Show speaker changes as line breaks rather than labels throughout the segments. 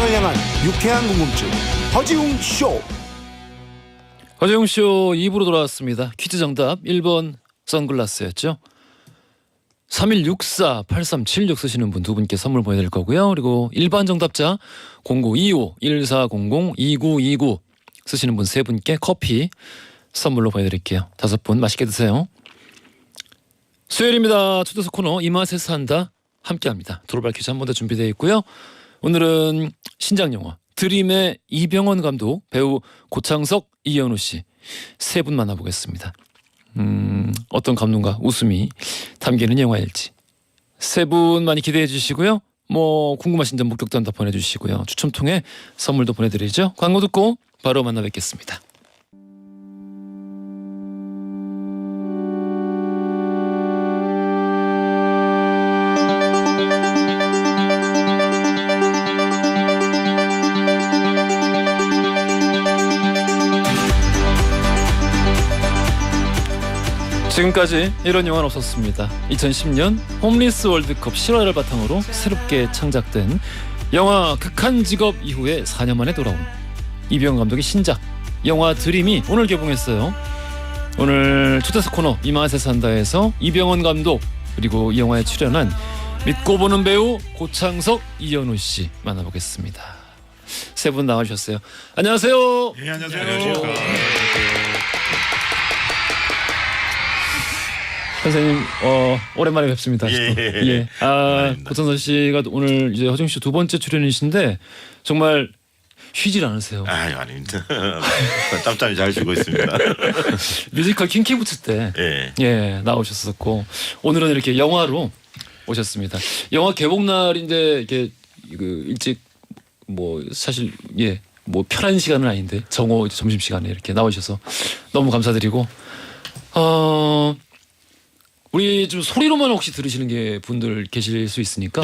세상을 향한 유쾌한 궁금증 허지웅 쇼.
허지웅 쇼 2부로 돌아왔습니다. 퀴즈 정답 1번 선글라스였죠. 3164-8376 쓰시는 분 두 분께 선물 보내드릴 거고요. 그리고 일반 정답자 0925-1400-2929 쓰시는 분 세 분께 커피 선물로 보내드릴게요. 5분 맛있게 드세요. 수요일입니다. 초대석 코너 이 맛에 산다 함께합니다. 도로발 퀴즈 한 번 더 준비되어 있고요. 오늘은 신작 영화 드림의 이병헌 감독, 배우 고창석, 이현우 씨 세 분 만나보겠습니다. 어떤 감동과 웃음이 담기는 영화일지 세 분 많이 기대해 주시고요. 뭐 궁금하신 점 목격담 다 보내주시고요. 추첨 통해 선물도 보내드리죠. 광고 듣고 바로 만나 뵙겠습니다. 지금까지 이런 영화는 없었습니다. 2010년 홈리스 월드컵 실화를 바탕으로 새롭게 창작된 영화 극한 직업 이후에 4년 만에 돌아온 이병헌 감독의 신작 영화 드림이 오늘 개봉했어요. 오늘 초대석 코너 이 맛에 산다에서 이병헌 감독 그리고 이 영화에 출연한 믿고 보는 배우 고창석, 이현우 씨 만나보겠습니다. 세 분 나와주셨어요. 안녕하세요.
네, 안녕하세요.
선생님 오랜만에 뵙습니다. 예. 고창석 씨가 오늘 이제 허지웅 씨 두 번째 출연이신데 정말 쉬질 않으세요.
아닙니다. 짬짬이 잘 쉬고 있습니다.
뮤지컬 킹키부츠 때 나오셨었고 오늘은 이렇게 영화로 오셨습니다. 영화 개봉 날인데 이게 일찍 뭐 사실 뭐 편한 시간은 아닌데 정오 점심 시간에 이렇게 나오셔서 너무 감사드리고 우리 좀 소리로만 혹시 들으시는 게 분들 계실 수 있으니까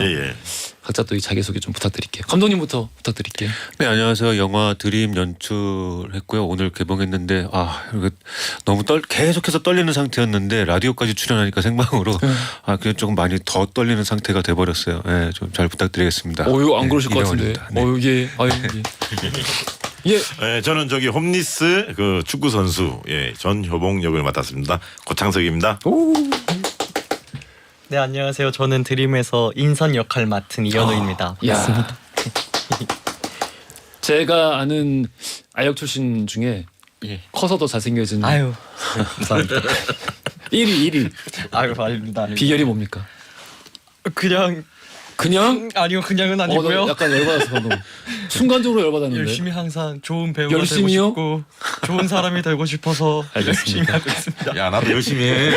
각자 또 자기소개 좀 부탁드릴게요. 감독님부터 부탁드릴게요.
네, 안녕하세요. 영화 드림 연출했고요. 오늘 개봉했는데 너무 계속해서 떨리는 상태였는데 라디오까지 출연하니까 생방으로 그냥 조금 많이 더 떨리는 상태가 돼버렸어요. 네, 좀 잘 부탁드리겠습니다.
안 그러실 것 같은데.
네, 저는 홈리스 그 축구 선수 전효봉 역을 맡았습니다. 고창석입니다.
네, 안녕하세요. 저는 드림에서 인선 역할 맡은 이현우입니다.
반갑습니다. 제가 아는 아역 출신 중에 커서 더 잘생겨진
감사합니다.
1위.
아닙니다.
비결이 뭡니까?
그냥 아니요, 그냥은 아니고요.
약간 열받아서 방금 순간적으로 열받았는데.
열심히 항상 좋은 배우가
열심히요?
되고 싶고 좋은 사람이 되고 싶어서 열심히 하고 있습니다.
야, 나도 열심히 해.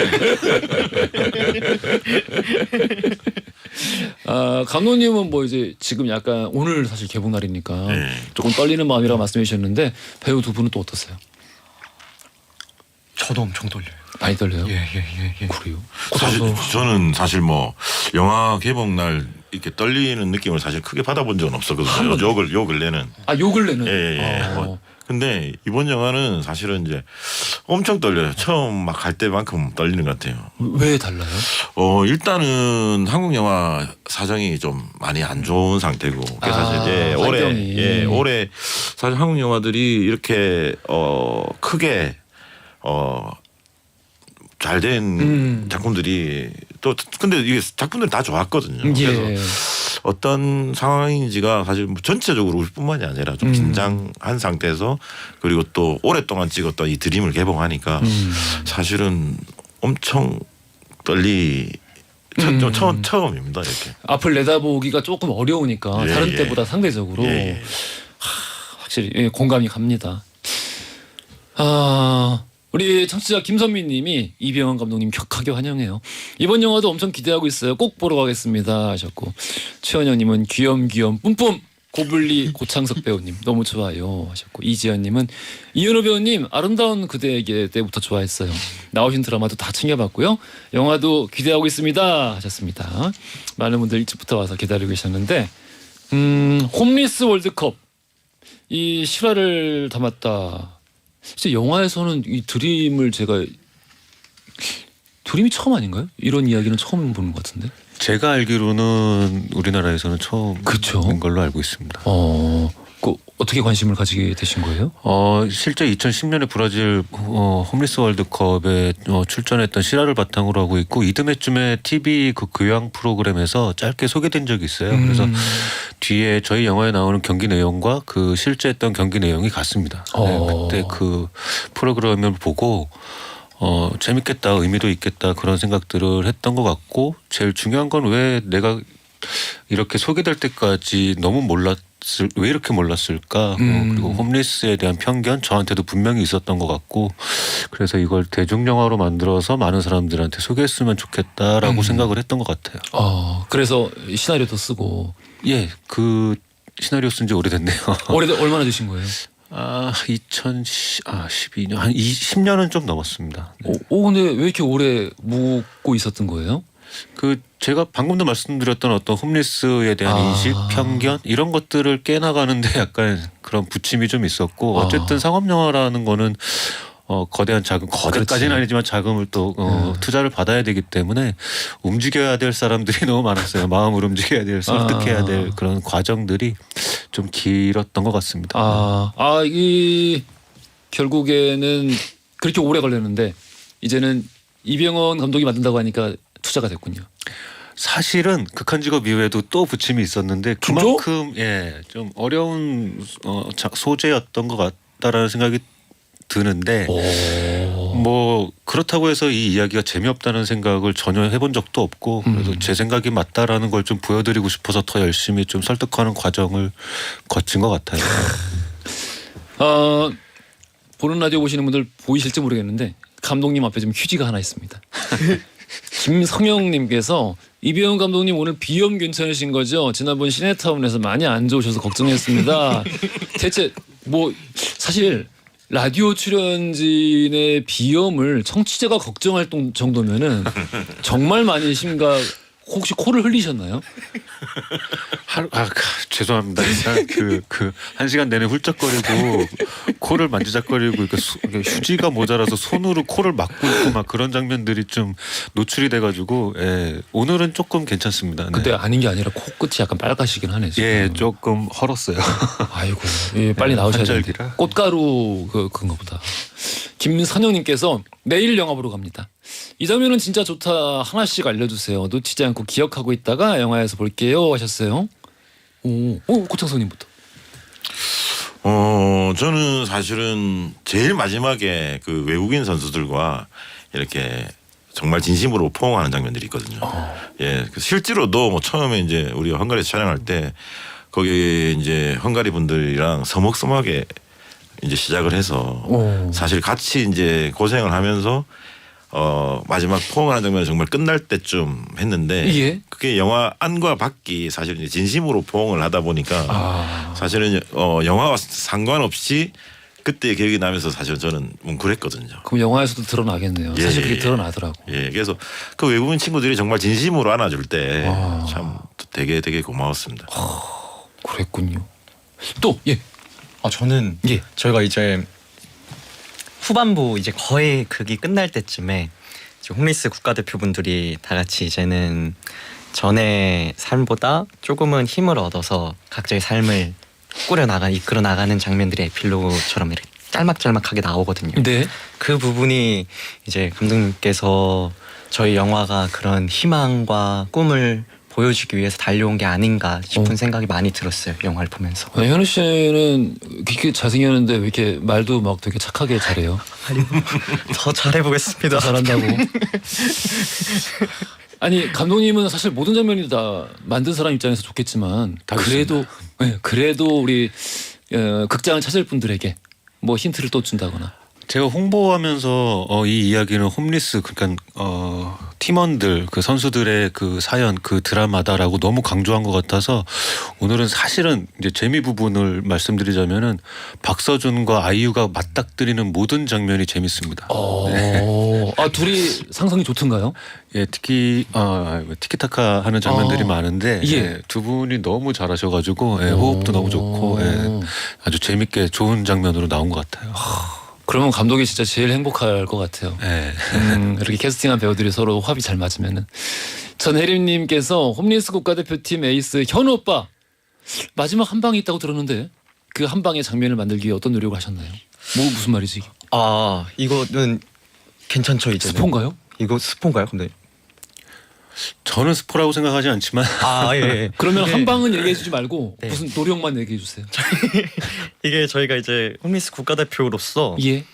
감독님은 뭐 이제 지금 약간 오늘 사실 개봉 날이니까 조금 떨리는 마음이라고 말씀해 주셨는데 배우 두 분은 또 어떠세요?
저도 엄청 떨려요.
많이 떨려요?
예.
그래요?
저는 사실 뭐 영화 개봉 날 이렇게 떨리는 느낌을 사실 크게 받아본 적은 없었거든요. 요 근래는.
요 근래는.
근데 이번 영화는 사실은 이제 엄청 떨려요. 처음 막 갈 때만큼 떨리는 것 같아요.
왜 달라요?
일단은 한국 영화 사정이 좀 많이 안 좋은 상태고, 사실 올해 사실 한국 영화들이 이렇게 크게 잘 된 작품들이 또 근데 이게 작품들이 다 좋았거든요. 그래서 어떤 상황인지가 사실 전체적으로 우리뿐만이 아니라 좀 긴장한 상태에서 그리고 또 오랫동안 찍었던 이 드림을 개봉하니까 사실은 엄청 처음입니다. 이렇게
앞을 내다보기가 조금 어려우니까 다른 때보다 상대적으로 확실히 공감이 갑니다. 우리 청취자 김선미님이 이병헌 감독님 격하게 환영해요. 이번 영화도 엄청 기대하고 있어요. 꼭 보러 가겠습니다 하셨고, 최원영님은 귀염귀염 뿜뿜 고블리 고창석 배우님 너무 좋아요 하셨고, 이지연님은 이현우 배우님 아름다운 그대에게 때부터 좋아했어요. 나오신 드라마도 다 챙겨봤고요. 영화도 기대하고 있습니다 하셨습니다. 많은 분들 일찍부터 와서 기다리고 계셨는데 홈리스 월드컵 이 실화를 담았다. 진짜 영화에서는 이 드림이 처음 아닌가요? 이런 이야기는 처음 보는 것 같은데.
제가 알기로는 우리나라에서는 처음인
그쵸.
걸로 알고 있습니다.
그 어떻게 관심을 가지게 되신 거예요?
실제 2010년에 브라질 홈리스 월드컵에 출전했던 실화를 바탕으로 하고 있고 이듬해쯤에 TV 그 교양 프로그램에서 짧게 소개된 적이 있어요. 그래서 뒤에 저희 영화에 나오는 경기 내용과 그 실제 했던 경기 내용이 같습니다. 네, 그때 그 프로그램을 보고 재밌겠다, 의미도 있겠다 그런 생각들을 했던 것 같고 제일 중요한 건 왜 내가 이렇게 소개될 때까지 너무 왜 이렇게 몰랐을까? 그리고 홈리스에 대한 편견 저한테도 분명히 있었던 것 같고 그래서 이걸 대중 영화로 만들어서 많은 사람들한테 소개했으면 좋겠다라고 생각을 했던 것 같아요.
그래서 시나리오도 쓰고.
예, 그 시나리오 쓴 지 오래됐네요.
얼마나 되신 거예요?
2012년 한 20년은 좀 넘었습니다. 네.
근데 왜 이렇게 오래 묵고 있었던 거예요?
그 제가 방금도 말씀드렸던 어떤 홈리스에 대한 인식, 편견 이런 것들을 깨나가는데 약간 그런 부침이 좀 있었고 어쨌든 상업 영화라는 거는 거대한 자금, 거대까지는 아니지만 자금을 또 투자를 받아야 되기 때문에 움직여야 될 사람들이 너무 많았어요. 마음을 움직여야 될, 설득해야 될 그런 과정들이 좀 길었던 것 같습니다.
이 결국에는 그렇게 오래 걸렸는데 이제는 이병헌 감독이 만든다고 하니까 투자가 됐군요.
사실은 극한 직업 이후에도 또 부침이 있었는데 그만큼 좀 어려운 소재였던 것 같다라는 생각이 드는데 뭐 그렇다고 해서 이 이야기가 재미없다는 생각을 전혀 해본 적도 없고 그래도 제 생각이 맞다라는 걸 좀 보여드리고 싶어서 더 열심히 좀 설득하는 과정을 거친 것 같아요.
보는 라디오 보시는 분들 보이실지 모르겠는데 감독님 앞에 지금 휴지가 하나 있습니다. 김성영님께서 이병헌 감독님 오늘 비염 괜찮으신 거죠? 지난번 시네타운에서 많이 안 좋으셔서 걱정했습니다. 대체 뭐 사실 라디오 출연진의 비염을 청취자가 걱정할 정도면은 정말 많이 혹시 코를 흘리셨나요?
죄송합니다. 일단 그 1시간 내내 훌쩍거리고 코를 만지작거리고 휴지가 모자라서 손으로 코를 막고 있고 막 그런 장면들이 좀 노출이 돼가지고 오늘은 조금 괜찮습니다. 네.
근데 아닌 게 아니라 코끝이 약간 빨가시긴 하네. 지금.
조금 헐었어요.
아이고, 빨리 나오셔야 되는데.
환절기라.
꽃가루 그건가 보다. 김선영님께서 내일 영화 보러 갑니다. 이 장면은 진짜 좋다. 하나씩 알려주세요. 놓치지 않고 기억하고 있다가 영화에서 볼게요 하셨어요. 고창석님부터.
저는 사실은 제일 마지막에 그 외국인 선수들과 이렇게 정말 진심으로 포옹하는 장면들이 있거든요. 실제로도 뭐 처음에 이제 우리가 헝가리에서 촬영할 때 거기 이제 헝가리 분들이랑 서먹서먹하게 이제 시작을 해서 사실 같이 이제 고생을 하면서 마지막 포옹하는 장면이 정말 끝날 때쯤 했는데 그게 영화 안과 밖이 사실 이제 진심으로 포옹을 하다 보니까 사실은 영화와 상관없이 그때 기억이 나면서 사실 저는 뭉클했거든요.
그럼 영화에서도 드러나겠네요. 사실 그게 드러나더라고.
그래서 그 외국인 친구들이 정말 진심으로 안아줄 때 참 되게 고마웠습니다.
그랬군요. 또
저는 저희가 이제 후반부 이제 거의 극이 끝날 때쯤에 이제 홈리스 국가대표분들이 다 같이 이제는 전의 삶보다 조금은 힘을 얻어서 각자의 삶을 이끌어 나가는 장면들이 에필로그처럼 이렇게 짤막짤막하게 나오거든요.
네.
그 부분이 이제 감독님께서 저희 영화가 그런 희망과 꿈을 보여주기 위해서 달려온 게 아닌가 싶은 생각이 많이 들었어요. 영화를 보면서.
현우 씨는 그렇게 잘생겼는데 왜 이렇게 말도 막 되게 착하게 잘해요?
더 잘해보겠습니다.
더 잘한다고. 아니 감독님은 사실 모든 장면이 다 만든 사람 입장에서 좋겠지만 그래도 우리 극장을 찾을 분들에게 뭐 힌트를 또 준다거나.
제가 홍보하면서 이 이야기는 홈리스 그러니까 팀원들 그 선수들의 그 사연 그 드라마다라고 너무 강조한 것 같아서 오늘은 사실은 이제 재미 부분을 말씀드리자면은 박서준과 아이유가 맞닥뜨리는 모든 장면이 재밌습니다.
둘이 상성이 좋던가요?
특히 티키타카 하는 장면들이 많은데 두 분이 너무 잘하셔가지고 호흡도 너무 좋고 아주 재밌게 좋은 장면으로 나온 것 같아요.
그러면 감독이 진짜 제일 행복할 것 같아요. 이렇게 캐스팅한 배우들이 서로 합이 잘 맞으면은. 전혜림님께서 홈리스 국가대표팀 에이스 현우 오빠 마지막 한 방이 있다고 들었는데 그 한 방의 장면을 만들기 위해 어떤 노력을 하셨나요? 뭐 무슨 말이지 이게?
아 이거는 괜찮죠 이제.
스폰가요?
이거 스폰가요? 근데
저는 스포라고 생각하지 않지만
아 예. 예.
그러면
이게-
한 방은 얘기해주지 말고
네.
무슨 노력만 얘기해주세요.
이게 저희가 이제 홈리스 국가대표로서
예,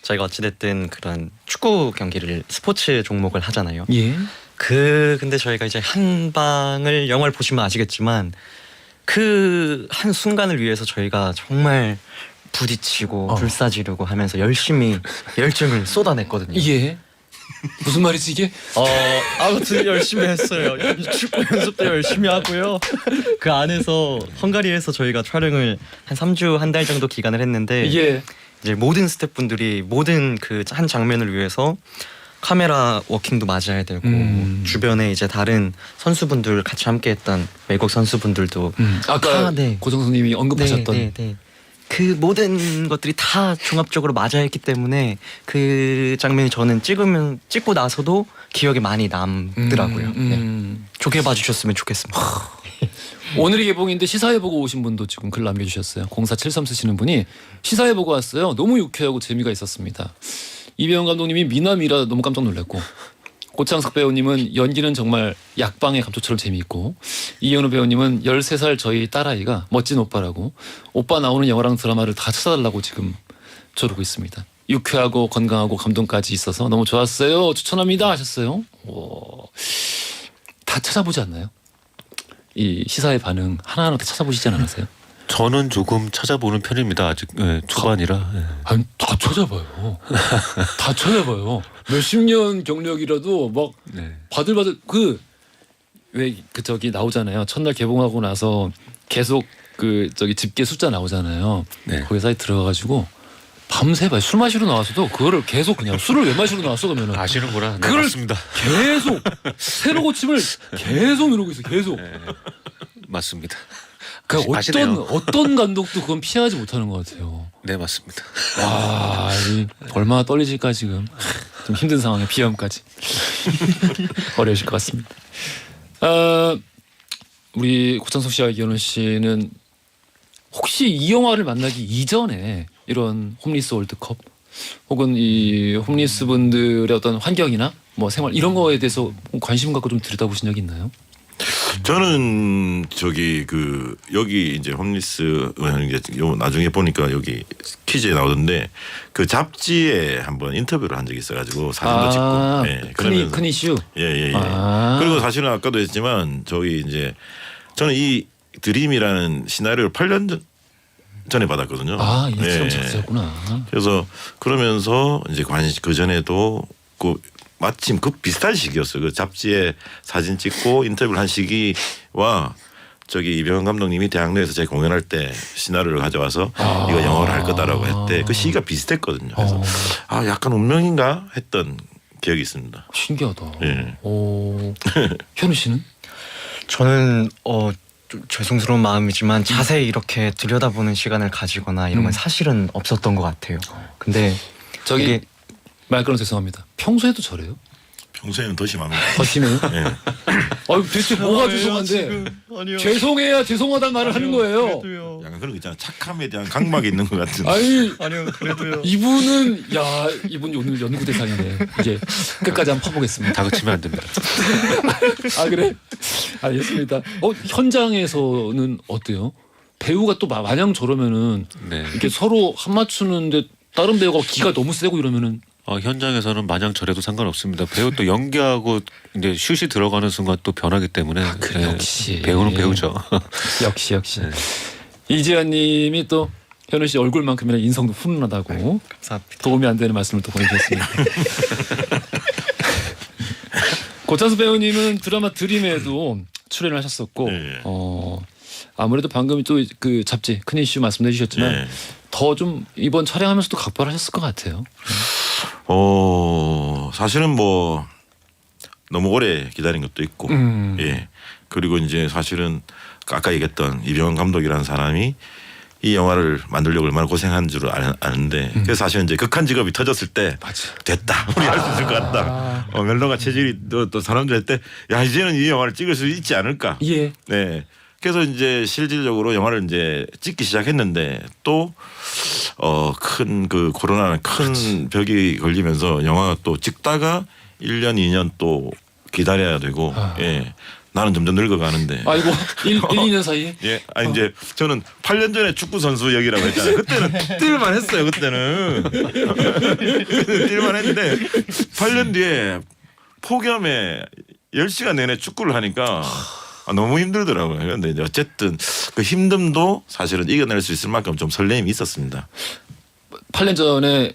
저희가 어찌됐든 그런 축구 경기를 스포츠 종목을 하잖아요.
예.
근데 저희가 이제 한 방을 영화를 보시면 아시겠지만 그 한 순간을 위해서 저희가 정말 부딪히고 불사지르고 하면서 열심히 열정을 쏟아냈거든요.
예. 무슨 말이지 이게?
아무튼 열심히 했어요. 축구 연습도 열심히 하고요. 그 안에서 헝가리에서 저희가 촬영을 한 3주 한 달 정도 기간을 했는데
예.
이제 모든 스태프분들이 모든 그 한 장면을 위해서 카메라 워킹도 맞아야 되고 주변에 이제 다른 선수분들 같이 함께했던 외국 선수분들도
아까
네.
고정선님이 언급하셨던
네. 그 모든 것들이 다 종합적으로 맞아 있기 때문에 그 장면이 저는 찍고 나서도 기억에 많이 남더라고요. 네. 좋게 봐주셨으면 좋겠습니다.
오늘이 개봉인데 시사회 보고 오신 분도 지금 글 남겨주셨어요. 0473 쓰시는 분이 시사회 보고 왔어요. 너무 유쾌하고 재미가 있었습니다. 이병헌 감독님이 미남이라 너무 깜짝 놀랐고 고창석 배우님은 연기는 정말 약방의 감초처럼 재미있고 이현우 배우님은 13살 저희 딸아이가 멋진 오빠라고 오빠 나오는 영화랑 드라마를 다 찾아달라고 지금 저러고 있습니다. 유쾌하고 건강하고 감동까지 있어서 너무 좋았어요. 추천합니다 하셨어요. 다 찾아보지 않나요? 이 시사의 반응 하나하나 다 찾아보시지 않았어요?
저는 조금 찾아보는 편입니다. 아직 초반이라. 예.
아니 다 찾아봐요. 다 찾아봐요. 몇십 년 경력이라도 막
네.
바들바들 저기 나오잖아요. 첫날 개봉하고 나서 계속 저기 집계 숫자 나오잖아요.
네.
거기 사이트 들어가가지고 밤새 봐요. 술 마시러 나와서도 그거를 계속 그냥 술을 왜 마시러 나왔어 그러면은
아시는구나. 네,
그걸
맞습니다.
계속 새로 고침을 계속 누르고 있어. 계속.
맞습니다.
그러니까
아시네요.
어떤 감독도 그건 피하지 못하는 것 같아요.
네, 맞습니다.
와, 얼마나 떨리실까 지금. 좀 힘든 상황에 비염까지 어려우실 것 같습니다. 우리 고창석 씨와 이현우 씨는 혹시 이 영화를 만나기 이전에 이런 홈리스 월드컵 혹은 이 홈리스 분들의 어떤 환경이나 뭐 생활 이런 거에 대해서 관심 갖고 좀 들여다보신 적이 있나요?
저는 여기 이제 홈리스 이제 요 나중에 보니까 여기 퀴즈에 나오던데 그 잡지에 한번 인터뷰를 한 적이 있어가지고 사진도 찍고
큰 이슈.
예.
아.
그리고 사실은 아까도 했지만 저기 이제 저는 이 드림이라는 시나리오를 8년 전에 받았거든요.
아, 이 실험 작사였구나.
그래서 그러면서 이제 그 전에도 마침 그 비슷한 시기였어요. 그 잡지에 사진 찍고 인터뷰를 한 시기와 저기 이병헌 감독님이 대학로에서 제 공연할 때 시나리오를 가져와서 이거 영화를 할 거다라고 했대. 그 시기가 비슷했거든요. 그래서 약간 운명인가 했던 기억이 있습니다.
신기하다.
예.
현우 씨는?
저는 좀 죄송스러운 마음이지만 자세히 이렇게 들여다보는 시간을 가지거나 이런 건 사실은 없었던 것 같아요. 근데
저기
이게
말 끊어 죄송합니다. 평소에도 저래요?
평소에는 더 심합니다.
더 심해요?
예.
아유 대체 뭐가 죄송한데? 죄송해야 죄송하다는 말을 하는 거예요.
약간 그런 거 있잖아. 착함에 대한 강박이 있는 것 같은.
아니요 그래도요.
이분 오늘 연구 대상이네. 이제 끝까지 한번 파보겠습니다.
다그치면 안 됩니다.
아 그래? 알겠습니다. 현장에서는 어때요? 배우가 또 마냥 저러면은
네.
이렇게 서로 한 맞추는데 다른 배우가 기가 너무 세고 이러면은
현장에서는 마냥 저래도 상관없습니다. 배우 또 연기하고 이제 슛이 들어가는 순간 또 변하기 때문에
그래, 역시.
배우는 배우죠.
역시. 이지아님이 또 현우 씨 얼굴만큼이나 인성도 훈훈하다고
감사합니다.
도움이 안 되는 말씀을 또 보내주셨습니다. 고창수 배우님은 드라마 드림에도 출연을 하셨었고
네.
아무래도 방금 또 그 잡지 큰 이슈 말씀해 주셨지만
네.
더 좀 이번 촬영하면서도 각별하셨을 것 같아요.
사실은 뭐 너무 오래 기다린 것도 있고, 예. 그리고 이제 사실은 아까 얘기했던 이병헌 감독이라는 사람이 이 영화를 만들려고 얼마나 고생한 줄 아는데 그래서 사실 이제 극한 직업이 터졌을 때
맞아.
됐다 우리 할 수 있을 것 같다. 멜로가 체질이 또 사람들 할 때 야 이제는 이 영화를 찍을 수 있지 않을까.
예.
네. 그래서 이제 실질적으로 영화를 이제 찍기 시작했는데 또 큰 그 코로나는 큰 벽이 걸리면서 영화가 또 찍다가 1년 2년 또 기다려야 되고 예. 나는 점점 늙어가는데.
아이고 2년 사이에.
예, 아니 이제 저는 8년 전에 축구 선수 얘기라고 했잖아요. 그때는 뛸만 했어요. 그때는 뛸만 했는데 8년 뒤에 폭염에 10시간 내내 축구를 하니까 너무 힘들더라고요. 그런데 이제 어쨌든 그 힘듦도 사실은 이겨낼 수 있을 만큼 좀 설렘이 있었습니다.
8년 전에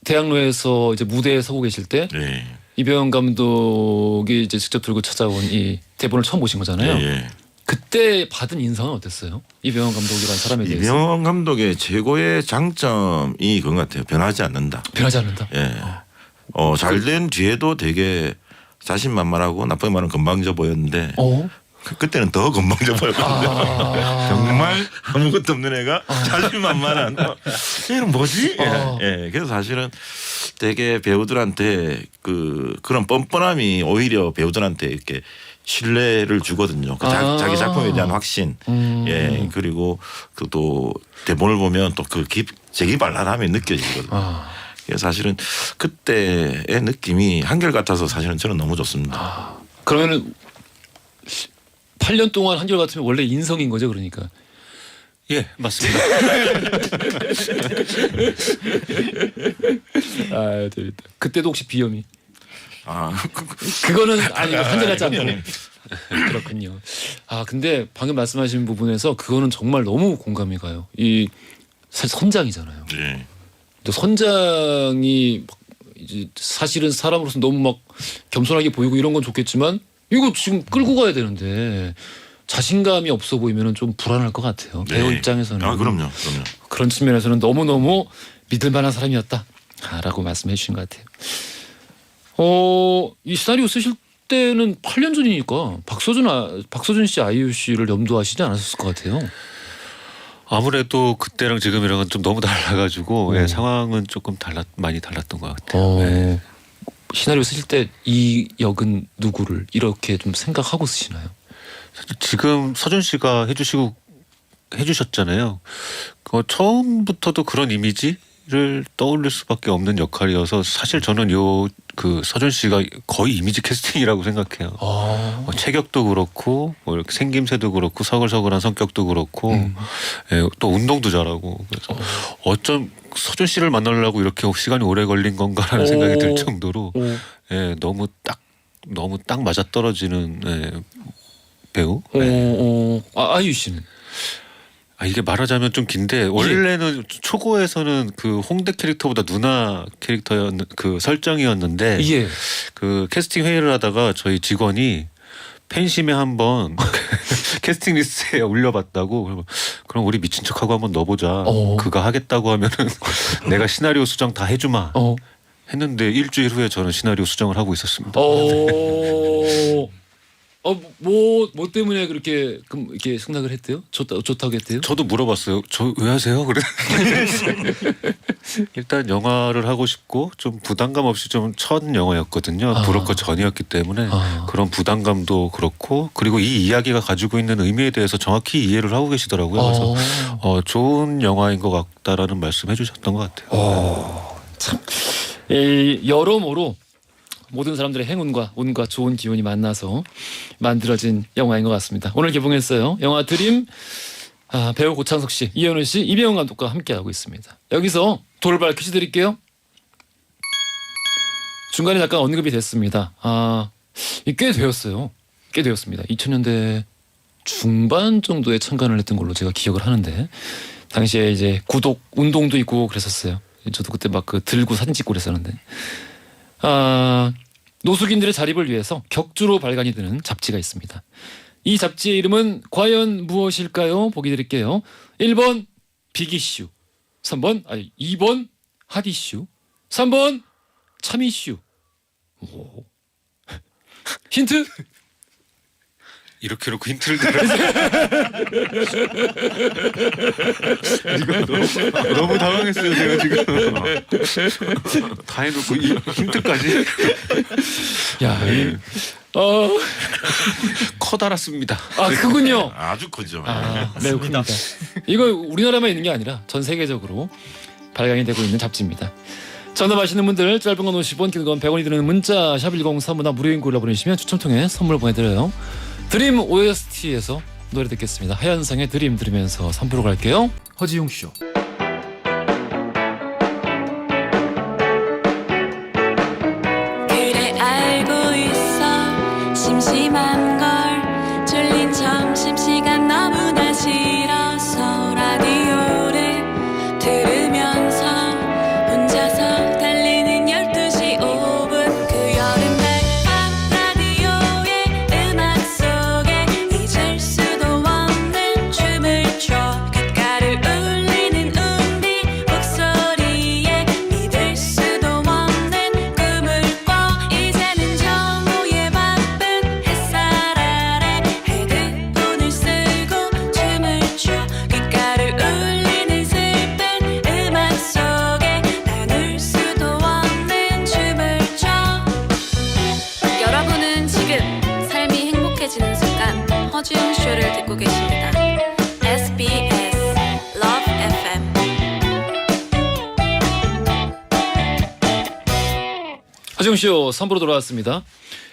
대학로에서 이제 무대에 서고 계실 때
예.
이병헌 감독이 이제 직접 들고 찾아온 이 대본을 처음 보신 거잖아요.
예.
그때 받은 인상은 어땠어요? 이병헌 감독이라는 사람에 대해서.
이병헌 감독의 최고의 장점이 그런 것 같아요. 변하지 않는다.
변하지 않는다.
예. 잘된 뒤에도 되게 자신만만하고 나쁘게 말하면 건방져 보였는데 그때는 더 건방져 보였거든요. 정말 아무것도 없는 애가 자신만만한. 얘는 뭐지? 예. 그래서 사실은 되게 배우들한테 그런 뻔뻔함이 오히려 배우들한테 이렇게 신뢰를 주거든요. 자기 작품에 대한 확신. 예. 그리고 또 대본을 보면 또 그 재기발랄함이 느껴지거든요. 그래서 사실은 그때의 느낌이 한결같아서 사실은 저는 너무 좋습니다.
그러면은 8년 동안 한결 같으면 원래 인성인 거죠, 그러니까.
예, 맞습니다.
아, 재밌다. 그때도 혹시 비염이?
아,
그거는 아니 한결 같지 않고. 그렇군요. 아, 근데 방금 말씀하신 부분에서 그거는 정말 너무 공감이 가요. 이 사실 선장이잖아요.
네.
또 선장이 이제 사실은 사람으로서 너무 막 겸손하게 보이고 이런 건 좋겠지만 이거 지금 끌고 가야 되는데 자신감이 없어 보이면은 좀 불안할 것 같아요. 배우
네.
입장에서는.
아, 그럼요.
그런 측면에서는 너무너무 믿을 만한 사람이었다라고 말씀해 주신 것 같아요. 이 시나리오 쓰실 때는 8년 전이니까 박서준 씨, 아이유 씨를 염두하시지 않았을 것 같아요.
아무래도 그때랑 지금이랑은 좀 너무 달라가지고 예, 상황은 조금 많이 달랐던 것 같아요. 네.
시나리오 쓰실 때 이 역은 누구를 이렇게 좀 생각하고 쓰시나요?
지금 서준 씨가 해주셨잖아요. 처음부터도 그런 이미지를 떠올릴 수밖에 없는 역할이어서 사실 저는 그 서준 씨가 거의 이미지 캐스팅이라고 생각해요. 체격도 그렇고 뭐 이렇게 생김새도 그렇고 서글서글한 성격도 그렇고 예, 또 운동도 잘하고 그래서 어쩜 서준 씨를 만나려고 이렇게 시간이 오래 걸린 건가라는 생각이 들 정도로 예, 너무 딱 맞아 떨어지는 예, 배우.
아이유 씨는?
이게 말하자면 좀 긴데 원래는 초고에서는 그 홍대 캐릭터보다 누나 그 설정이었는데
예.
그 캐스팅 회의를 하다가 저희 직원이 팬심에 한번 캐스팅 리스트에 올려봤다고. 그럼 우리 미친 척하고 한번 넣어보자. 그가 하겠다고 하면은 내가 시나리오 수정 다 해주마 했는데 일주일 후에 저는 시나리오 수정을 하고 있었습니다.
뭐 때문에 그렇게 이렇게 승낙을 했대요? 좋다고 했대요?
저도 물어봤어요. 저 왜 하세요? 그래. 일단 영화를 하고 싶고 좀 부담감 없이 좀 첫 영화였거든요. 브로커 전이었기 때문에 그런 부담감도 그렇고 그리고 이 이야기가 가지고 있는 의미에 대해서 정확히 이해를 하고 계시더라고요. 그래서 좋은 영화인 것 같다라는 말씀해 주셨던 것 같아요.
참 여러모로 모든 사람들의 행운과 운과 좋은 기운이 만나서 만들어진 영화인 것 같습니다. 오늘 개봉했어요. 영화 드림. 배우 고창석 씨, 이현우 씨, 이병헌 감독과 함께하고 있습니다. 여기서 돌발 퀴즈 드릴게요. 중간에 잠깐 언급이 됐습니다. 꽤 되었어요. 꽤 되었습니다. 2000년대 중반 정도에 참관을 했던 걸로 제가 기억을 하는데 당시에 이제 구독 운동도 있고 그랬었어요. 저도 그때 막 들고 사진 찍고 그랬었는데 노숙인들의 자립을 위해서 격주로 발간이 되는 잡지가 있습니다. 이 잡지의 이름은 과연 무엇일까요? 보기 드릴게요. 1번 빅이슈, 2번 핫이슈, 3번 참이슈. 힌트?
이렇게 놓고 힌트를 드려. 지금 너무 당황했어요 제가 지금. 다 해놓고 이 힌트까지.
야,
커다랗습니다.
아 그군요.
아주 크죠.
매우 큽니다. 이거 우리나라만 있는 게 아니라 전 세계적으로 발간이 되고 있는 잡지입니다. 전화하시는 분들 짧은 건 50원, 긴 건 100원이 드는 문자 샵 1035나 무료인 걸로 보내시면 추첨 통해 선물 보내드려요. 드림 OST에서 노래 듣겠습니다. 하현상의 드림 들으면서 3부로 갈게요. 허지용 쇼.
그래 알고 있어 심심한 걸 졸린 점심시간 너무나 싫어서 라디오를 들으면서 혼자서 달리는 12시 5분 그 여름날 밤 라디오의 음악 속에 잊을 수도 없는 춤을 춰 귓가를 울리는 우리 목소리에 믿을 수도 없는 꿈을 꿔 이제는 정오의 바쁜 햇살 아래 헤드폰을 쓰고 춤을 춰 귓가를 울리는 슬픈 음악 속에 나눌 수도 없는 춤을 춰 여러분은 지금 삶이 행복해지는 순간 허지웅 쇼를 듣고 계십니다. SBS Love FM
허지용 쇼 3부로 돌아왔습니다.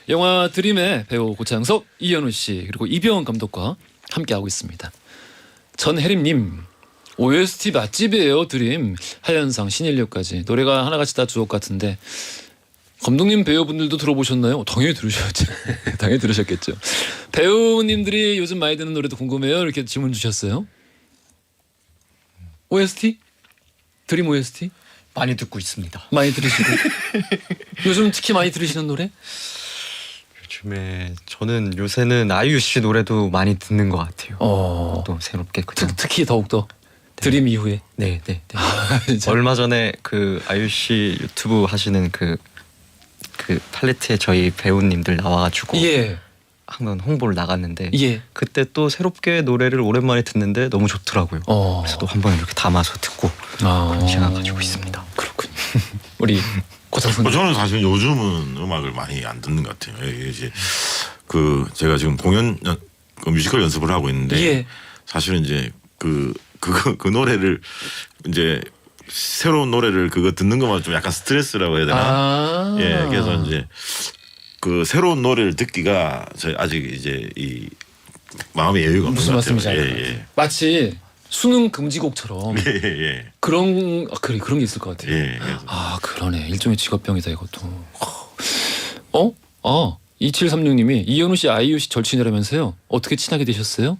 영화 드림의 배우 고창석, 이현우 씨 그리고 이병헌 감독과 함께하고 있습니다. 전혜림님 OST 맛집이에요. 드림 하현상 신인류까지 노래가 하나같이 다 주옥 같은데 감독님 배우분들도 들어보셨나요? 당연히 들으셨죠. 당연히 들으셨겠죠. 배우님들이 요즘 많이 듣는 노래도 궁금해요. 이렇게 질문 주셨어요. OST? 드림 OST?
많이 듣고 있습니다.
많이 들으시고 요즘 특히 많이 들으시는 노래?
요즘에 저는 요새는 아이유 씨 노래도 많이 듣는 것 같아요. 또 새롭게 그냥
특히 더욱더 드림 이후에
네.
진짜.
얼마 전에 그 아이유 씨 유튜브 하시는 그 팔레트에 저희 배우님들 나와가지고
예.
한번 홍보를 나갔는데
예.
그때 또 새롭게 노래를 오랜만에 듣는데 너무 좋더라고요. 그래서 또 한번 이렇게 담아서 듣고 그런 시간 가지고 있습니다.
그렇군요. 우리 고창석
저는 사실 요즘은 음악을 많이 안 듣는 것 같아요. 이게 이제 그 제가 지금 그 뮤지컬 연습을 하고 있는데
예.
사실은 이제 그 노래를 이제 새로운 노래를 그거 듣는 것만 좀 약간 스트레스라고 해야 되나? 예, 그래서 이제 그 새로운 노래를 듣기가 저희 아직 이제 이 마음의 여유가 없는
무슨
것 같아요.
말씀인지 알 것 같아요. 마치 수능 금지곡처럼
예.
그런 그런 게 있을 것 같아요.
예. 그래서
그러네. 일종의 직업병이다 이것도. 2736님이 이현우 씨 아이유 씨 절친이라면서요. 어떻게 친하게 되셨어요?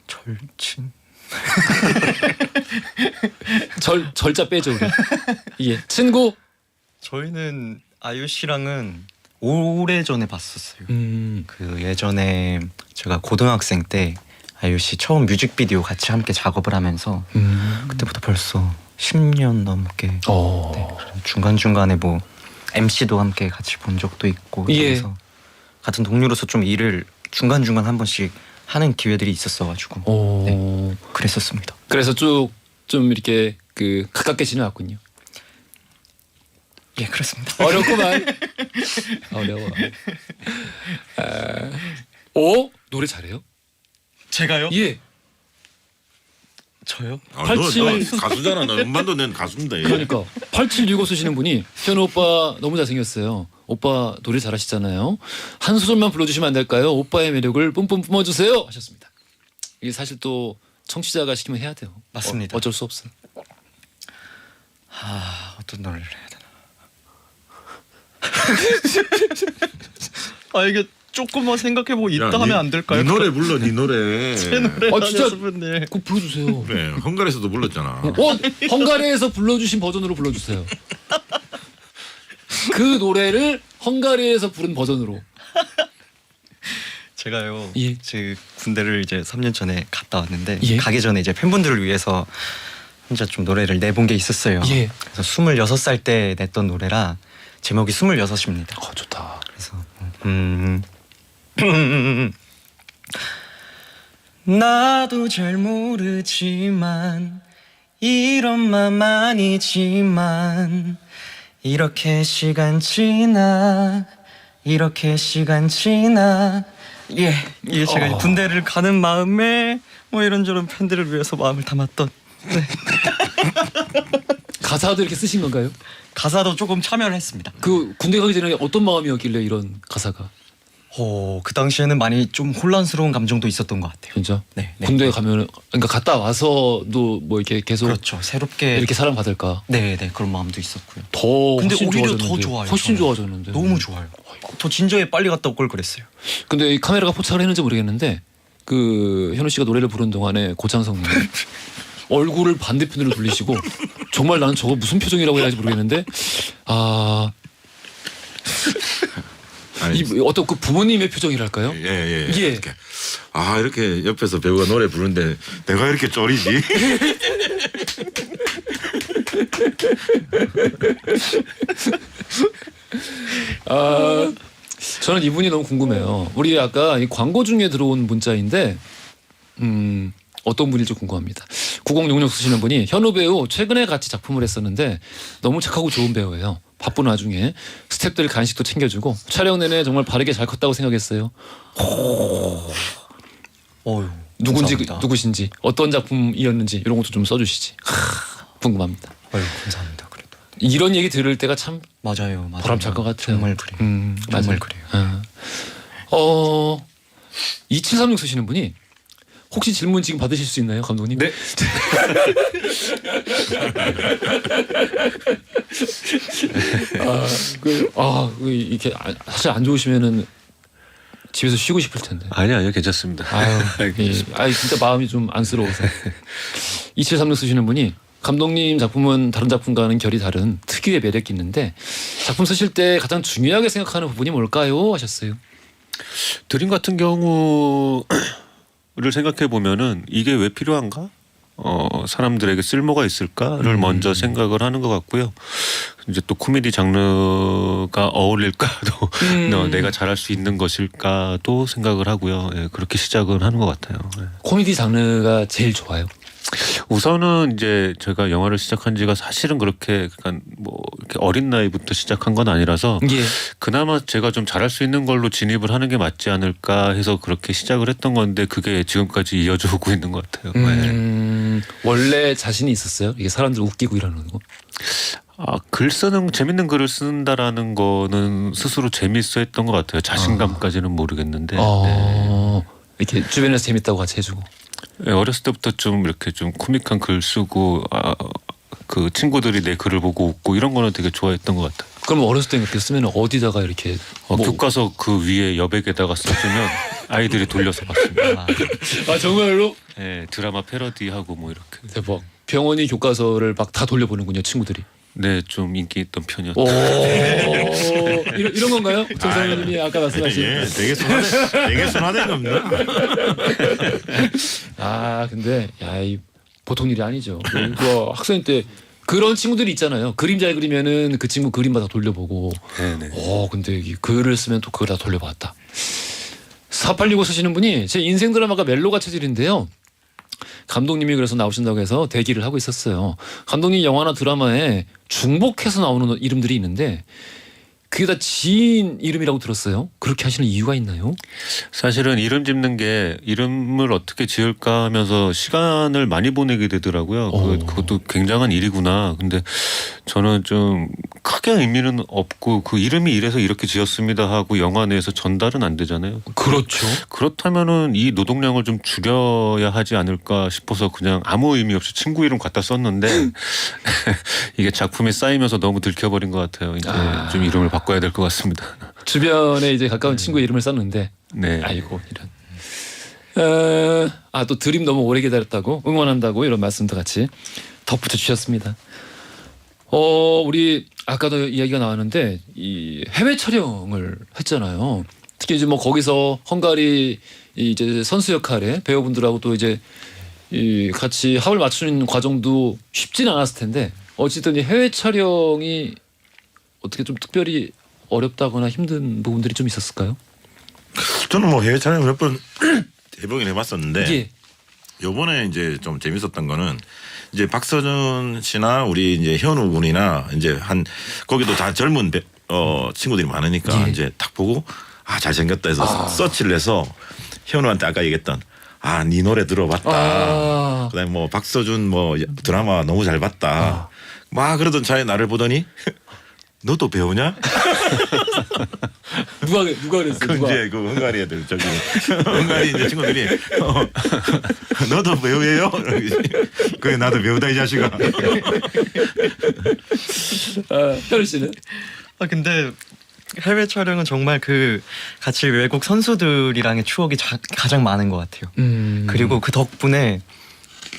절친?
절자 빼죠 우리. 예. 친구?
저희는 아이유 씨랑은 오래전에 봤었어요. 그 예전에 제가 고등학생 때 아이유 씨 처음 뮤직비디오 같이 함께 작업을 하면서 그때부터 벌써 10년 넘게 네, 중간중간에 뭐 MC도 함께 같이 본 적도 있고 그래서 같은 동료로서 좀 일을 중간중간 한 번씩 하는 기회들이 있었어가지고 네, 그랬었습니다.
그래서 쭉 좀 이렇게 그 가깝게 지내왔군요.
예, 그렇습니다.
어렵구만. 어려워. 노래 잘해요?
제가요?
예.
저요?
너
87
가수잖아. 너 음반도 낸 가수입니다. 예.
그러니까 8765 쓰시는 분이 현우 오빠 너무 잘생겼어요. 오빠 노래 잘하시잖아요. 한 소절만 불러주시면 안 될까요? 오빠의 매력을 뿜뿜 뿜어주세요 하셨습니다. 이게 사실 또 청취자가 시키면 해야 돼요.
맞습니다.
어쩔 수 없어요.
어떤 노래를 해야 되나? 이게 조금만 생각해보고 있다 하면 안 될까요?
네 노래 불러, 네 노래.
제 노래
진짜
하셨으면
꼭 불러주세요.
그래, 헝가리에서도 불렀잖아.
헝가리에서 불러주신 버전으로 불러주세요. 그 노래를 헝가리에서 부른 버전으로.
제가요.
예.
제 군대를 이제 3년 전에 갔다 왔는데
예.
가기 전에 이제 팬분들을 위해서 혼자 좀 노래를 내본 게 있었어요.
예.
그래서 26살 때 냈던 노래라 제목이 26입니다.
좋다.
그래서 나도 잘 모르지만 이런 맘 아니지만 이렇게 시간 지나 예, 이게 제가 군대를 가는 마음에 뭐 이런저런 팬들을 위해서 마음을 담았던
가사도 이렇게 쓰신 건가요?
가사도 조금 참여를 했습니다.
그 군대 가기 전에 어떤 마음이었길래 이런 가사가?
그 당시에는 많이 좀 혼란스러운 감정도 있었던 것 같아요.
진짜?
네.
군대 가면 그러니까 갔다 와서도 뭐 이렇게 계속
그렇죠. 새롭게
이렇게 사랑 받을까?
네, 그런 마음도 있었고요.
더
근데
훨씬
오히려
좋아졌는데.
더 좋아요.
훨씬
저는.
좋아졌는데.
너무 좋아요. 더 진저에 빨리 갔다 올 걸 그랬어요.
근데 이 카메라가 포착을 했는지 모르겠는데 그 현우 씨가 노래를 부른 동안에 고창석 님 얼굴을 반대편으로 돌리시고 정말 나는 저거 무슨 표정이라고 해야 할지 모르겠는데
아니,
이 어떤 그 부모님의 표정이랄까요?
예.
예.
이렇게. 이렇게 옆에서 배우가 노래 부르는데 내가 이렇게 쫄이지?
저는 이분이 너무 궁금해요. 우리 아까 이 광고 중에 들어온 문자인데 어떤 분일지 궁금합니다. 9066 쓰시는 분이 현우 배우 최근에 같이 작품을 했었는데 너무 착하고 좋은 배우예요. 바쁜 와중에 스태프들 간식도 챙겨주고 촬영 내내 정말 바르게 잘 컸다고 생각했어요. 누군지
감사합니다.
누구신지 어떤 작품이었는지 이런 것도 좀 써주시지. 궁금합니다.
감사합니다. 그래도
이런 얘기 들을 때가 참
맞아요.
보람찰 것 같아요.
정말 그래요.
맞아요.
정말 그래요.
2736 쓰시는 분이 혹시 질문 지금 받으실 수 있나요, 감독님?
네.
이렇게 사실 안 좋으시면은 집에서 쉬고 싶을 텐데.
아니요, 괜찮습니다.
진짜 마음이 좀 안쓰러워서. 2736 쓰시는 분이 감독님 작품은 다른 작품과는 결이 다른 특유의 매력이 있는데 작품 쓰실 때 가장 중요하게 생각하는 부분이 뭘까요? 하셨어요.
드림 같은 경우를 생각해 보면은 이게 왜 필요한가? 사람들에게 쓸모가 있을까를 먼저 생각을 하는 것 같고요. 이제 또 코미디 장르가 어울릴까도 내가 잘할 수 있는 것일까도 생각을 하고요. 예, 그렇게 시작을 하는 것 같아요. 예.
코미디 장르가 제일 좋아요.
우선은 이제 제가 영화를 시작한 지가 사실은 그렇게 그러니까 뭐 이렇게 어린 나이부터 시작한 건 아니라서
예.
그나마 제가 좀 잘할 수 있는 걸로 진입을 하는 게 맞지 않을까 해서 그렇게 시작을 했던 건데 그게 지금까지 이어져 오고 있는 것 같아요. 네.
원래 자신이 있었어요? 이게 사람들 웃기고 이러는 거?
글 쓰는 재밌는 글을 쓴다라는 거는 스스로 재밌어 했던 것 같아요. 자신감까지는 모르겠는데 네.
이렇게 주변에서 재밌다고 같이 해주고.
네, 어렸을 때부터 좀 이렇게 좀 코믹한 글 쓰고 그 친구들이 내 글을 보고 웃고 이런 거는 되게 좋아했던 것 같아요.
그럼 어렸을 때 그렇게 쓰면 어디다가 이렇게
교과서 그 위에 여백에다가 써주면 아이들이 돌려서 봤습니다.
정말로?
네, 드라마 패러디하고 뭐 이렇게.
대박. 병원이 교과서를 막 다 돌려보는군요, 친구들이.
네, 좀 인기 있던 편이었죠.
이런 건가요? 정상현님이 아까 말씀하신.
예, 되게 순화된 겁니다.
근데 이 보통 일이 아니죠. 그 학생 때 그런 친구들이 있잖아요. 그림 잘 그리면은 그 친구 그림마다 돌려보고.
네네.
근데 이 글을 쓰면 또 그걸 다 돌려봤다. 4865 쓰시는 분이 제 인생 드라마가 멜로가 체질인데요. 감독님이 그래서 나오신다고 해서 대기를 하고 있었어요. 감독님 영화나 드라마에 중복해서 나오는 이름들이 있는데 그게 다 지인 이름이라고 들었어요. 그렇게 하시는 이유가 있나요?
사실은 이름 짓는 게 이름을 어떻게 지을까 하면서 시간을 많이 보내게 되더라고요. 그것도 굉장한 일이구나. 근데 저는 좀 크게 의미는 없고 그 이름이 이래서 이렇게 지었습니다 하고 영화 내에서 전달은 안 되잖아요.
그렇죠.
그렇다면은 이 노동량을 좀 줄여야 하지 않을까 싶어서 그냥 아무 의미 없이 친구 이름 갖다 썼는데 이게 작품이 쌓이면서 너무 들켜버린 것 같아요. 이제 좀 이름을 바꿔야 될 것 같습니다.
주변에 이제 가까운 친구의 이름을 썼는데
네.
아이고 이런. 또 드림 너무 오래 기다렸다고 응원한다고 이런 말씀도 같이 덧붙여 주셨습니다. 우리 아까도 이야기가 나왔는데 이 해외 촬영을 했잖아요. 특히 이제 뭐 거기서 헝가리 이제 선수 역할에 배우분들하고 또 이제 이 같이 합을 맞추는 과정도 쉽지는 않았을 텐데 어쨌든 이 해외 촬영이 어떻게 좀 특별히 어렵다거나 힘든 부분들이 좀 있었을까요?
저는 뭐 해외 촬영 몇 번 해보긴 해봤었는데
예.
요번에 이제 좀 재밌었던 거는 이제 박서준 씨나 우리 이제 현우 군이나 이제 한 거기도 다 젊은 친구들이 많으니까
예.
이제 딱 보고 아 잘생겼다 해서 서치를 해서 현우한테 아까 얘기했던 아 네 노래 들어봤다.
아.
그다음에 뭐 박서준 뭐 드라마 너무 잘 봤다. 막 그러던 차에 나를 보더니 너도 배우냐?
누가 그랬어?
그
누가?
이제 그 헝가리 애들 저기 헝가리 이제 친구들이 너도 배우예요? 그래 나도 배우다 이 자식아.
현우 씨는?
근데 해외 촬영은 정말 그 같이 외국 선수들이랑의 추억이 가장 많은 것 같아요. 그리고 그 덕분에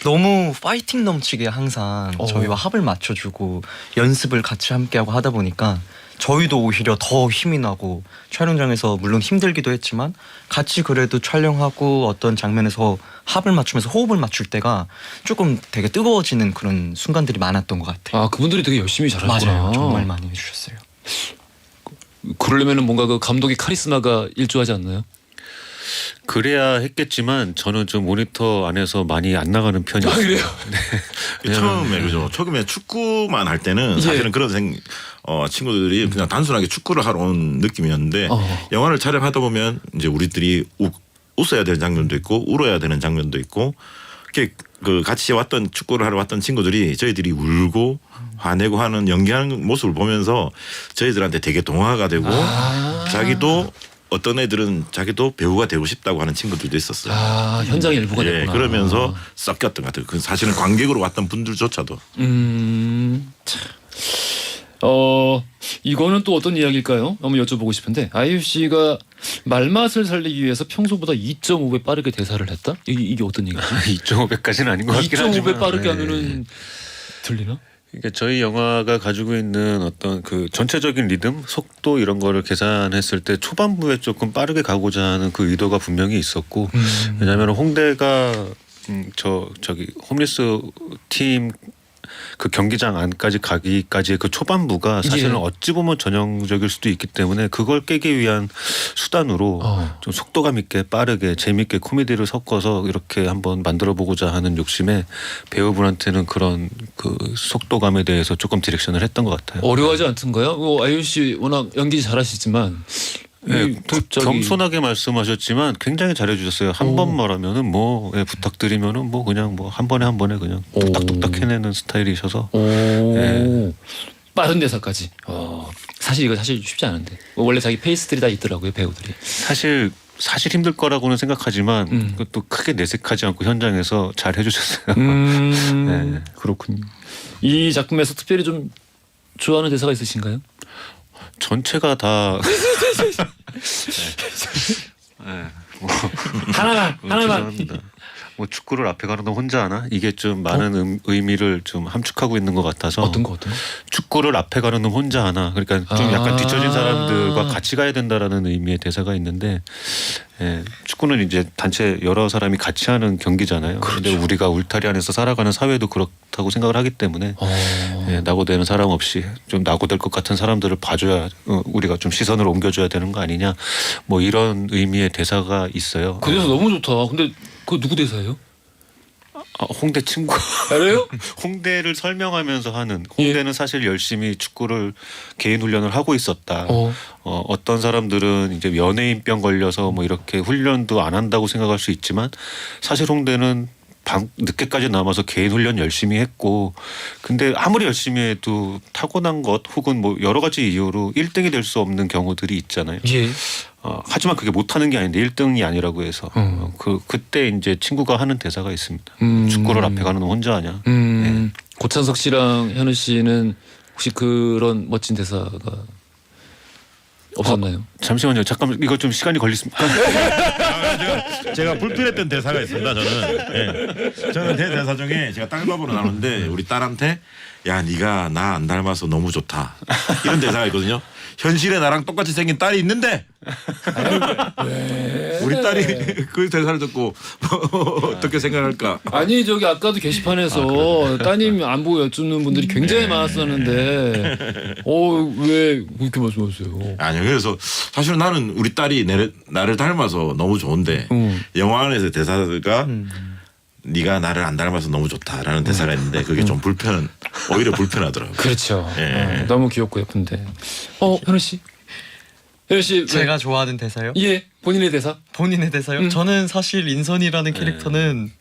너무 파이팅 넘치게 항상 저희와 합을 맞춰주고 연습을 같이 함께하고 하다 보니까 저희도 오히려 더 힘이 나고 촬영장에서 물론 힘들기도 했지만 같이 그래도 촬영하고 어떤 장면에서 합을 맞추면서 호흡을 맞출 때가 조금 되게 뜨거워지는 그런 순간들이 많았던 것 같아요.
아 그분들이 되게 열심히 잘하셨구나.
맞아요. 정말 많이 해주셨어요.
그러려면은 뭔가 그 감독의 카리스마가 일조하지 않나요?
그래야 했겠지만 저는 좀 모니터 안에서 많이 안 나가는 편이었어요.
아 그래요?
처음에 그죠. 처음에 축구만 할 때는
예.
사실은 그런 친구들이 그냥 단순하게 축구를 하러 온 느낌이었는데 영화를 촬영하다 보면 이제 우리들이 웃어야 될 장면도 있고 울어야 되는 장면도 있고 이렇게 그 같이 왔던 축구를 하러 왔던 친구들이 저희들이 울고 화내고 하는 연기하는 모습을 보면서 저희들한테 되게 동화가 되고 자기도 어떤 애들은 자기도 배우가 되고 싶다고 하는 친구들도 있었어요.
아 현장의 일부가
예,
됐구나.
그러면서 섞였던 것 같아요. 그 사실은 관객으로 왔던 분들조차도.
참. 이거는 또 어떤 이야기일까요? 한번 여쭤보고 싶은데 아이유 씨가 말맛을 살리기 위해서 평소보다 2.5배 빠르게 대사를 했다? 이게 어떤 얘기죠?
2.5배까지는 아닌 것 같긴
2.5배
하지만
빠르게
네.
하면은 들리나?
그러니까 저희 영화가 가지고 있는 어떤 그 전체적인 리듬, 속도 이런 거를 계산했을 때 초반부에 조금 빠르게 가고자 하는 그 의도가 분명히 있었고 왜냐하면 홍대가 저기 홈리스 팀 그 경기장 안까지 가기까지의 그 초반부가 사실은
예.
어찌 보면 전형적일 수도 있기 때문에 그걸 깨기 위한 수단으로 좀 속도감 있게 빠르게 재밌게 코미디를 섞어서 이렇게 한번 만들어 보고자 하는 욕심에 배우분한테는 그런 그 속도감에 대해서 조금 디렉션을 했던 것 같아요.
어려워하지 않던가요? 아이유 씨 워낙 연기 잘하시지만
네,
갑자기
겸손하게 말씀하셨지만 굉장히 잘해주셨어요. 한 번 말하면은 뭐 부탁드리면은 뭐 그냥 뭐 한 번에 그냥 뚝딱뚝딱 해내는 스타일이셔서
빠른 대사까지. 사실 이거 쉽지 않은데 원래 자기 페이스들이 다 있더라고요 배우들이.
사실 힘들 거라고는 생각하지만 그것도 크게 내색하지 않고 현장에서 잘 해주셨어요. 네.
그렇군요. 이 작품에서 특별히 좀 좋아하는 대사가 있으신가요?
전체가 다
하나만.
죄송합니다. 뭐 축구를 앞에 가는 놈 혼자 하나? 이게 좀 많은 의미를 좀 함축하고 있는 것 같아서
어떤 거?
축구를 앞에 가는 놈 혼자 하나? 그러니까 좀 약간 뒤처진 사람들과 같이 가야 된다라는 의미의 대사가 있는데 축구는 이제 단체 여러 사람이 같이 하는 경기잖아요. 그런데 우리가 울타리 안에서 살아가는 사회도 그렇다고 생각을 하기 때문에 낙오되는 사람 없이 좀 낙오될 것 같은 사람들을 봐줘야 우리가 좀 시선을 옮겨줘야 되는 거 아니냐 뭐 이런 의미의 대사가 있어요.
그 대사 너무 좋다. 근데 그거 누구 대사예요?
홍대 친구.
알아요?
홍대를 설명하면서 하는 홍대는 사실 열심히 축구를 개인 훈련을 하고 있었다. 어떤 사람들은 이제 연예인병 걸려서 뭐 이렇게 훈련도 안 한다고 생각할 수 있지만 사실 홍대는 늦게까지 남아서 개인 훈련 열심히 했고 근데 아무리 열심히 해도 타고난 것 혹은 뭐 여러 가지 이유로 1등이 될 수 없는 경우들이 있잖아요.
예.
하지만 그게 못하는 게 아닌데 1등이 아니라고 해서 그때 이제 친구가 하는 대사가 있습니다. 축구를 앞에 가는 놈 혼자 하냐.
고창석 씨랑 현우 씨는 혹시 그런 멋진 대사가 없었나요?
잠시만요. 잠깐만 이거 좀 시간이 걸리십니까?
제가 불필했던 대사가 있습니다. 저는 제 대사 중에 제가 딸 밥으로 나오는데 우리 딸한테 야 네가 나 안 닮아서 너무 좋다 이런 대사가 있거든요. 현실에 나랑 똑같이 생긴 딸이 있는데 우리 딸이 그 대사를 듣고 어떻게 생각할까?
아니 저기 아까도 게시판에서 따님 안보 여쭙는 분들이 굉장히 많았었는데 왜 그렇게 말씀하세요?
아니요. 그래서 사실 나는 우리 딸이 나를 닮아서 너무 좋은데 영화 안에서 대사가 네가 나를 안 닮아서 너무 좋다라는 대사가 있는데 그게 좀 오히려 불편하더라고요.
그렇죠.
예.
너무 귀엽고 예쁜데. 현우 씨. 현우 씨.
제가 좋아하는 대사요?
예. 본인의 대사.
본인의 대사요? 저는 사실 인선이라는 캐릭터는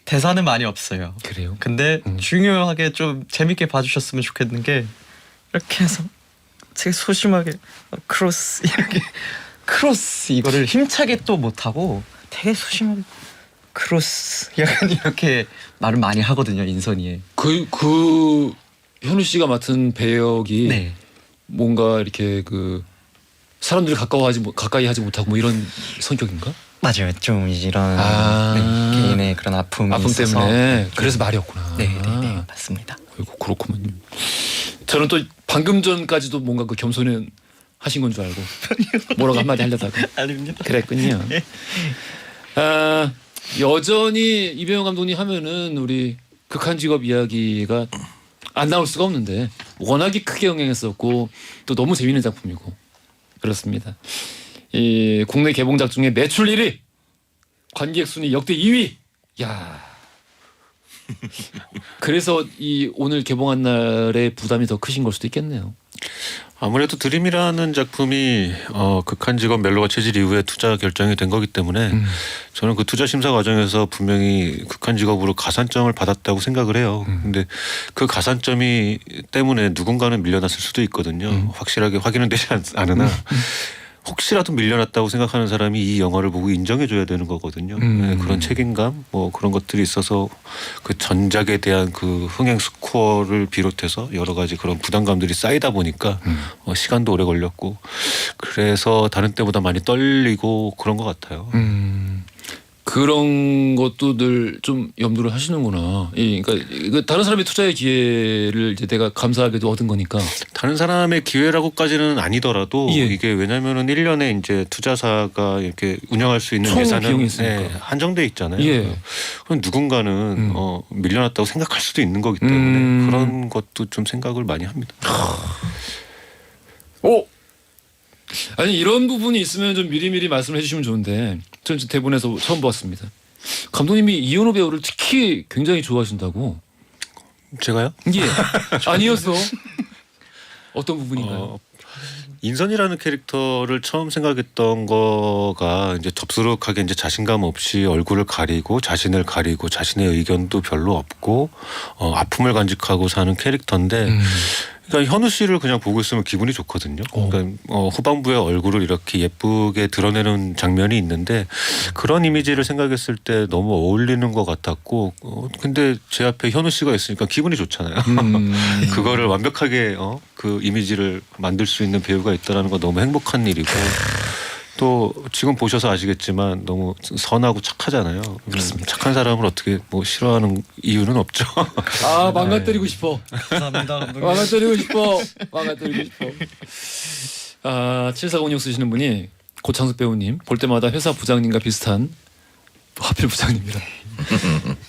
대사는 많이 없어요.
그래요.
근데 중요하게 좀 재밌게 봐주셨으면 좋겠는 게 이렇게 해서 되게 소심하게 크로스 이렇게 크로스 이거를 힘차게 또 못하고 되게 소심하게 크로스 약간 이렇게 말을 많이 하거든요. 인선이에.
그 현우 씨가 맡은 배역이
네.
뭔가 이렇게 그 사람들을 가까이 하지 못하고 뭐 이런 성격인가?
맞아요. 좀 이런 네, 개인의 그런 아픔이
아픔
있어서
때문에 그래서 말이 없구나.
네, 맞습니다.
아이고 그렇구먼요. 저는 또 방금 전까지도 뭔가 그 겸손해 하신 건 줄 알고 뭐라고 한마디 하려다가
아닙니다.
그랬군요. 여전히 이병헌 감독님 하면은 우리 극한 직업 이야기가 안 나올 수가 없는데 워낙에 크게 영향했었고 또 너무 재미있는 작품이고 그렇습니다. 이 국내 개봉작 중에 매출 1위, 관객 순위 역대 2위. 야. 그래서 이 오늘 개봉한 날의 부담이 더 크신 걸 수도 있겠네요.
아무래도 드림이라는 작품이 극한 직업 멜로가 체질 이후에 투자 결정이 된 거기 때문에 저는 그 투자 심사 과정에서 분명히 극한 직업으로 가산점을 받았다고 생각을 해요. 근데 그 가산점이 때문에 누군가는 밀려났을 수도 있거든요. 확실하게 확인은 되지 않으나 혹시라도 밀려났다고 생각하는 사람이 이 영화를 보고 인정해줘야 되는 거거든요. 네, 그런 책임감 뭐 그런 것들이 있어서 그 전작에 대한 그 흥행 스코어를 비롯해서 여러 가지 그런 부담감들이 쌓이다 보니까 시간도 오래 걸렸고 그래서 다른 때보다 많이 떨리고 그런 것 같아요.
그런 것도 늘 좀 염두를 하시는구나. 그러니까 다른 사람의 투자의 기회를 이제 내가 감사하게도 얻은 거니까.
다른 사람의 기회라고까지는 아니더라도
예.
이게 왜냐면은 1년에 이제 투자사가 이렇게 운영할 수 있는
총
예산은
비용이 있으니까.
한정돼 있잖아요.
예.
그럼 누군가는 밀려났다고 생각할 수도 있는 거기 때문에 그런 것도 좀 생각을 많이 합니다.
아니 이런 부분이 있으면 좀 미리미리 말씀해 주시면 좋은데 전 대본에서 처음 봤습니다. 감독님이 이현우 배우를 특히 굉장히 좋아하신다고.
제가요?
예. 아니었어. 어떤 부분인가요?
인선이라는 캐릭터를 처음 생각했던 거가 이제 덥수룩하게 이제 자신감 없이 얼굴을 가리고 자신을 가리고 자신의 의견도 별로 없고 아픔을 간직하고 사는 캐릭터인데 그러니까 현우 씨를 그냥 보고 있으면 기분이 좋거든요. 그러니까 후반부에 얼굴을 이렇게 예쁘게 드러내는 장면이 있는데 그런 이미지를 생각했을 때 너무 어울리는 것 같았고 근데 제 앞에 현우 씨가 있으니까 기분이 좋잖아요. 그거를 완벽하게 그 이미지를 만들 수 있는 배우가 있다는 거 너무 행복한 일이고 또 지금 보셔서 아시겠지만 너무 선하고 착하잖아요. 그렇습니다. 착한 사람을 어떻게 뭐 싫어하는 이유는 없죠.
망가뜨리고 싶어.
감사합니다. 감독님.
망가뜨리고 싶어. 7406 쓰시는 분이 고창석 배우님 볼 때마다 회사 부장님과 비슷한 하필 부장님이라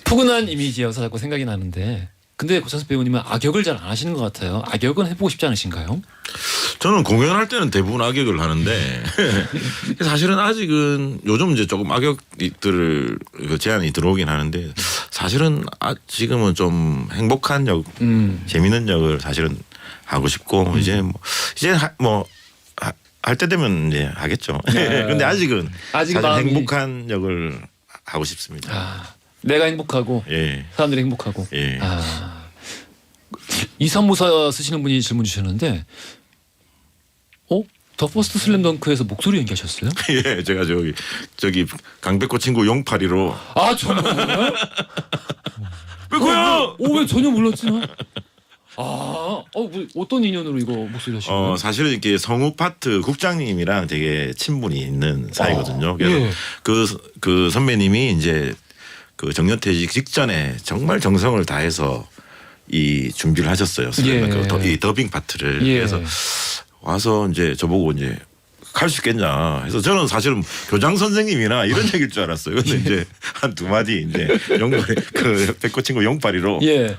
푸근한 이미지여서 자꾸 생각이 나는데 근데 고창석 배우님은 악역을 잘 안 하시는 것 같아요. 악역은 해보고 싶지 않으신가요?
저는 공연할 때는 대부분 악역을 하는데 사실은 아직은 요즘 이제 조금 악역들을 제안이 들어오긴 하는데 사실은 지금은 좀 행복한 역, 재밌는 역을 사실은 하고 싶고 이제 할 때 되면 이제 하겠죠. 근데 아직은 사실
마음이...
행복한 역을 하고 싶습니다.
내가 행복하고
예.
사람들이 행복하고.
예.
이삼무사 쓰시는 분이 질문 주셨는데 더 퍼스트 슬램덩크에서 목소리 연기하셨어요?
예, 제가 저기 강백호 친구 용팔이로.
정말요?
백호야!
왜 전혀 몰랐지 나? 어떤 인연으로 이거 목소리 하신 거예요?
사실은 이렇게 성우 파트 국장님이랑 되게 친분이 있는 사이거든요. 그래서
예.
그 선배님이 이제 그 정년퇴직 직전에 정말 정성을 다해서 이 준비를 하셨어요.
예.
이 더빙 파트를.
예.
그래서 와서 이제 저보고 이제 갈 수 있겠냐 해서 저는 사실은 교장 선생님이나 이런 얘기일 줄 알았어요. 근데 이제 한 두 마디 이제 용팔이 그 백호 친구 용팔이로
예.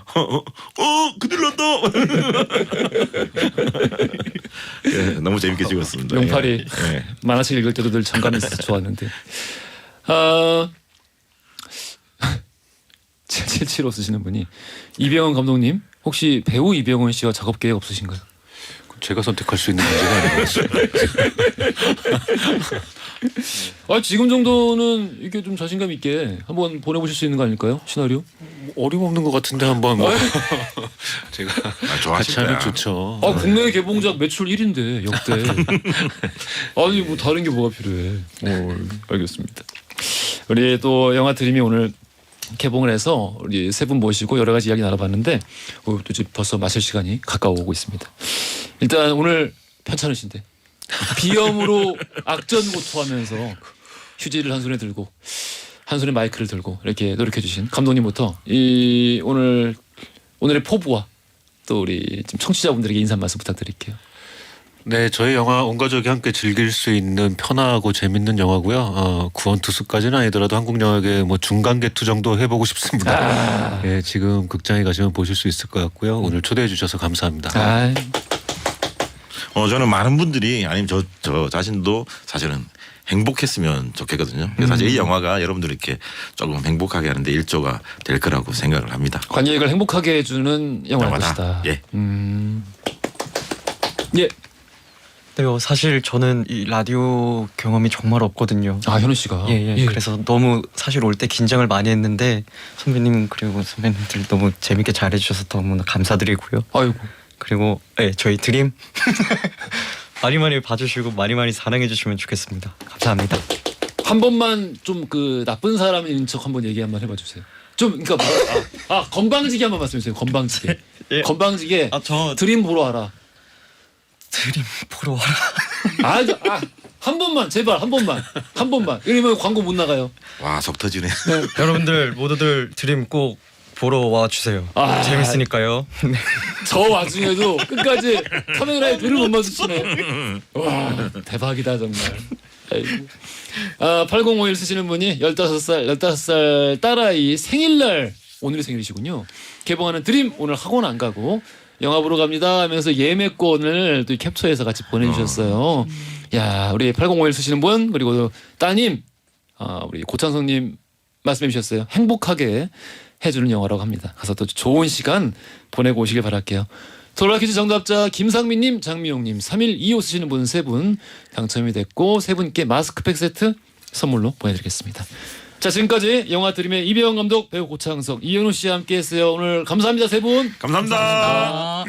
큰일 났다. 예, 너무 재밌게 찍었습니다.
용팔이
예.
만화책 읽을 때도 늘 잠깐했어서 좋았는데. 7775 쓰시는 분이 이병헌 감독님 혹시 배우 이병헌 씨와 작업 계획 없으신가요?
제가 선택할 수 있는 문제가 아니겠습니다.
지금 정도는 이게 좀 자신감 있게 한번 보내보실 수 있는 거 아닐까요? 시나리오?
어림없는 것 같은데 한번 뭐 제가 같이
좋아하실
하면
거야.
좋죠.
국내 개봉작 매출 1위인데 역대. 아니 뭐 다른 게 뭐가 필요해. 알겠습니다. 우리 또 영화 드림이 오늘 개봉을 해서 우리 세 분 모시고 여러 가지 이야기 나눠봤는데 또 이제 벌써 마칠 시간이 가까워오고 있습니다. 일단 오늘 편찮으신데 비염으로 악전고투하면서 휴지를 한 손에 들고 한 손에 마이크를 들고 이렇게 노력해주신 감독님부터 이 오늘의 포부와 또 우리 지금 청취자분들에게 인사 말씀 부탁드릴게요.
네, 저희 영화 온 가족이 함께 즐길 수 있는 편하고 재밌는 영화고요. 구원투수까지는 아니더라도 한국 영화계 뭐 중간계투 정도 해보고 싶습니다. 예, 지금 극장에 가시면 보실 수 있을 것 같고요. 오늘 초대해 주셔서 감사합니다.
저는 많은 분들이 아니면 저 자신도 사실은 행복했으면 좋겠거든요. 그래서 사실 이 영화가 여러분들 이렇게 조금 행복하게 하는데 일조가 될 거라고 생각을 합니다.
관객을 행복하게 해주는 영화일 것이다.
예.
예.
네, 사실 저는 이 라디오 경험이 정말 없거든요.
현우 씨가.
예. 그래서 너무 사실 올 때 긴장을 많이 했는데 선배님 그리고 선배님들 너무 재밌게 잘해주셔서 너무나 감사드리고요.
아이고.
그리고 저희 드림 많이 봐주시고 많이 사랑해주시면 좋겠습니다. 감사합니다.
한 번만 좀 그 나쁜 사람인 척 한번 얘기 한번 해봐 주세요. 좀 그러니까 건방지게 한번 말씀해 주세요. 건방지게.
예.
건방지게.
저
드림 보러 와라.
드림 보러 와라.
한 번만 제발 한 번만. 이러면 광고 못 나가요.
와, 속 터지네.
여러분들 모두들 드림 꼭 보러 와 주세요. 재밌으니까요.
저 와중에도 끝까지 카메라에 눈을 못 마주치네. 와 대박이다 정말. 아이고. 8051 쓰시는 분이 15살 딸아이 생일날 오늘이 생일이시군요. 개봉하는 드림 오늘 학원 안 가고 영화 보러 갑니다 하면서 예매권을 또 캡처해서 같이 보내주셨어요. 야 우리 8051 쓰시는 분 그리고 따님 우리 고창성님 말씀해 주셨어요. 행복하게 해주는 영화라고 합니다. 가서 또 좋은 시간 보내고 오시길 바랄게요. 돌아퀴즈 정답자 김상민님, 장미용님, 3125 쓰시는 분 3분 당첨이 됐고 3분께 마스크팩 세트 선물로 보내드리겠습니다. 자 지금까지 영화 드림의 이병헌 감독, 배우 고창석, 이현우 씨와 함께했어요. 오늘 감사합니다 3분.
감사합니다.